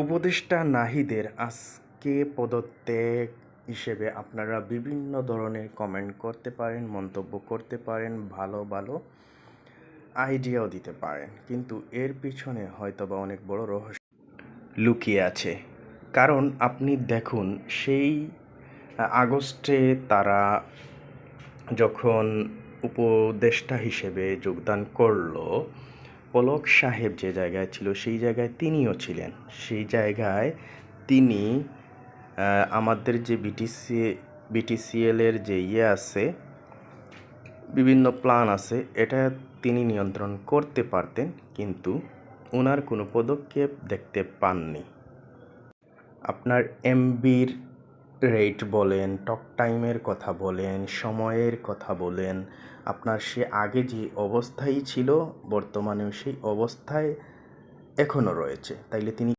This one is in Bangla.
উপদেষ্টা নাহিদের আজকে পদত্যাগ হিসেবে আপনারা বিভিন্ন ধরনের কমেন্ট করতে পারেন, মন্তব্য করতে পারেন, ভালো ভালো আইডিয়াও দিতে পারেন, কিন্তু এর পিছনে হয়তোবা অনেক বড় রহস্য লুকিয়ে আছে। কারণ আপনি দেখুন, সেই আগস্টে তারা যখন উপদেষ্টা হিসেবে যোগদান করলো, পলক সাহেব যে জায়গায় ছিল সেই জায়গায় তিনিও ছিলেন। সেই জায়গায় তিনি আমাদের যে বিটিসিএলের যে আছে, বিভিন্ন প্ল্যান আছে, এটা তিনি নিয়ন্ত্রণ করতে পারতেন, কিন্তু ওনার কোনো পদক্ষেপ দেখতে পাননি। আপনার এমবির রেট বলেন, টক টাইমের কথা বলেন, সময়ের কথা বলেন, আপনার সে আগে যে অবস্থায় ছিল বর্তমানেও সেই অবস্থায় এখনও রয়েছে। তাইলে তিনি